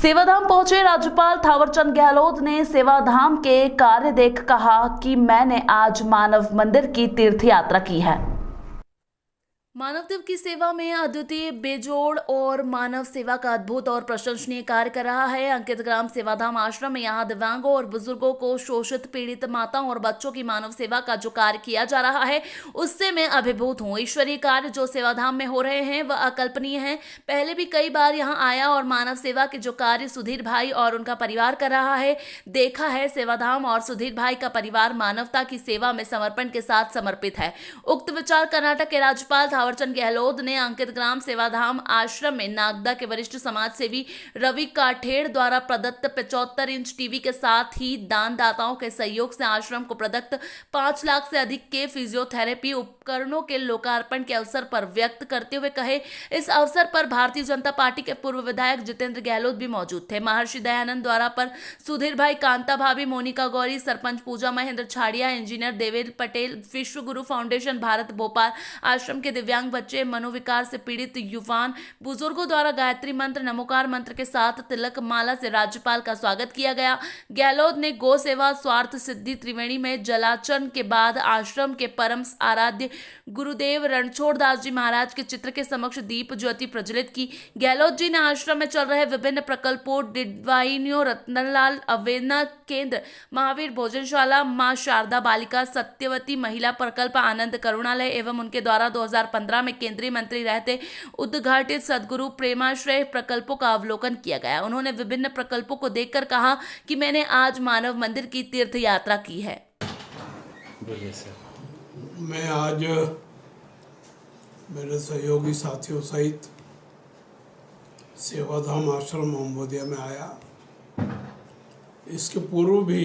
सेवाधाम पहुंचे राज्यपाल थावरचंद गहलोत ने सेवाधाम के कार्य देख कहा कि मैंने आज मानव मंदिर की तीर्थ यात्रा की है। मानवदेव की सेवा में अद्वितीय, बेजोड़ और मानव सेवा का अद्भुत और प्रशंसनीय कार्य कर रहा है अंकित ग्राम सेवाधाम आश्रम में। यहाँ दिव्यांगों और बुजुर्गों को, शोषित पीड़ित माताओं और बच्चों की मानव सेवा का जो कार्य किया जा रहा है उससे मैं अभिभूत हूँ। ईश्वरीय कार्य जो सेवाधाम में हो रहे हैं वह अकल्पनीय है। पहले भी कई बार यहाँ आया और मानव सेवा के जो कार्य सुधीर भाई और उनका परिवार कर रहा है देखा है। सेवाधाम और सुधीर भाई का परिवार मानवता की सेवा में समर्पण के साथ समर्पित है। उक्त विचार कर्नाटक के राज्यपाल थावरचंद गहलोत ने अंकित ग्राम सेवाधाम आश्रम में नागदा के वरिष्ठ समाज सेवी रवि काठेड़ द्वारा प्रदत्त 75 इंच टीवी के साथ ही दानदाताओं के सहयोग से आश्रम को प्रदत्त 5 लाख से अधिक के फिजियोथेरेपी उपकरणों के लोकार्पण के अवसर पर व्यक्त करते हुए कहे। इस अवसर पर भारतीय जनता पार्टी के पूर्व विधायक जितेंद्र गहलोत भी मौजूद थे। महर्षि दयानंद द्वारा पर सुधीर भाई, कांता भाभी, मोनिका गौरी, सरपंच पूजा महेंद्र छाड़िया, इंजीनियर देवेल पटेल, विश्व गुरु फाउंडेशन भारत भोपाल, आश्रम के दिव्यांग बच्चे, मनोविकार से पीड़ित युवान, बुजुर्गों द्वारा गायत्री मंत्र, नमोकार मंत्र के साथ तिलक माला से राज्यपाल का स्वागत किया गया। गहलोत ने गौ सेवा स्वार्थ सिद्धि त्रिवेणी में जलाचरण के बाद आश्रम के परम आराध्य गुरुदेव रणछोड़ दास जी महाराज के चित्र के समक्ष दीप ज्योति प्रज्वलित की। गहलोत जी ने आश्रम में चल रहे विभिन्न प्रकल्पों, डिडवाइनियों, रत्नलाल अवेदना केंद्र, महावीर भोजनशाला, मां शारदा बालिका सत्यवती महिला प्रकल्प, आनंद करुणालय एवं उनके द्वारा 2015 में केंद्रीय मंत्री रहते उद्घाटित सदगुरु प्रेमाश्रय प्रकल्पों का अवलोकन किया गया। उन्होंने विभिन्न प्रकल्पों को देखकर कहा कि मैंने आज मानव मंदिर की तीर्थ यात्रा की है। मैं आज मेरे सहयोगी साथियों सहित सेवाधाम आश्रम अम्बोदिया में आया। इसके पूर्व भी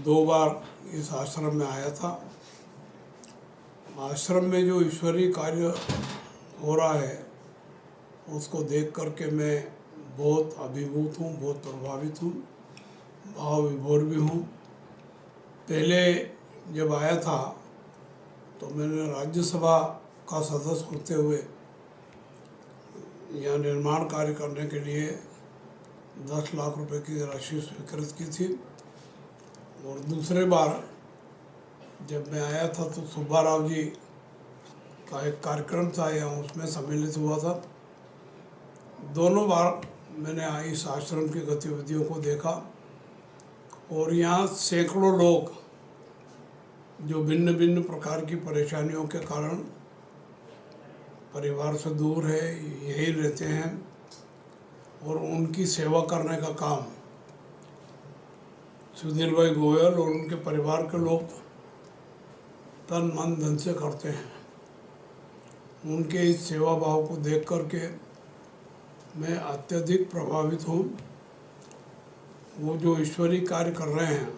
2 बार इस आश्रम में आया था। आश्रम में जो ईश्वरीय कार्य हो रहा है उसको देख करके मैं बहुत अभिभूत हूँ, बहुत प्रभावित हूँ, भाव विभोर भी हूँ। पहले जब आया था तो मैंने राज्यसभा का सदस्य होते हुए यहाँ निर्माण कार्य करने के लिए 10 लाख रुपए की राशि स्वीकृत की थी। और दूसरे बार जब मैं आया था तो सुब्बा राव जी का एक कार्यक्रम था यहाँ, उसमें सम्मिलित हुआ था। दोनों बार मैंने इस आश्रम की गतिविधियों को देखा और यहाँ सैकड़ों लोग जो भिन्न भिन्न प्रकार की परेशानियों के कारण परिवार से दूर है, यहीं रहते हैं और उनकी सेवा करने का काम सुधीर भाई गोयल और उनके परिवार के लोग तन मन धन से करते हैं। उनके इस सेवा भाव को देख करके मैं अत्यधिक प्रभावित हूँ। वो जो ईश्वरीय कार्य कर रहे हैं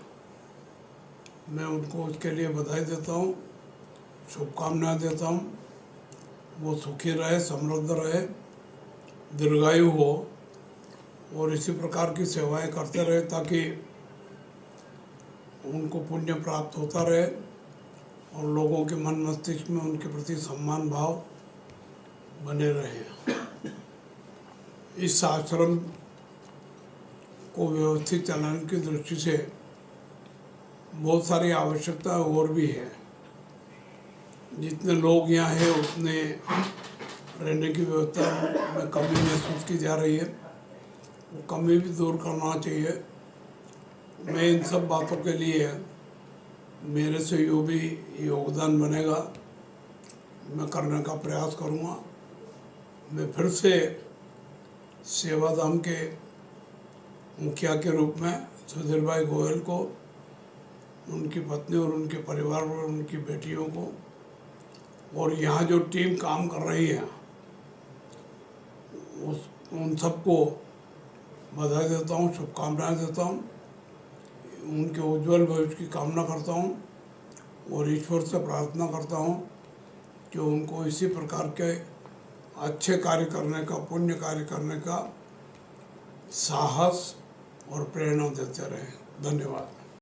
मैं उनको उसके लिए बधाई देता हूँ, शुभकामनाएं देता हूँ। वो सुखी रहे, समृद्ध रहे, दीर्घायु हो और इसी प्रकार की सेवाएं करते रहे ताकि उनको पुण्य प्राप्त होता रहे और लोगों के मन मस्तिष्क में उनके प्रति सम्मान भाव बने रहे। इस आश्रम को व्यवस्थित चलाने की दृष्टि से बहुत सारी आवश्यकता और भी है। जितने लोग यहाँ हैं उतने रहने की व्यवस्था में कमी महसूस की जा रही है, वो कमी भी दूर करना चाहिए। मैं इन सब बातों के लिए मेरे से जो भी योगदान बनेगा मैं करने का प्रयास करूँगा। मैं फिर से सेवाधाम के मुखिया के रूप में सुधीर भाई गोयल को, उनकी पत्नी और उनके परिवार और उनकी बेटियों को और यहाँ जो टीम काम कर रही है उन सबको बधाई देता हूँ, शुभकामनाएं देता हूँ। उनके उज्जवल भविष्य की कामना करता हूँ और ईश्वर से प्रार्थना करता हूँ कि उनको इसी प्रकार के अच्छे कार्य करने का, पुण्य कार्य करने का साहस और प्रेरणा देते रहे। धन्यवाद।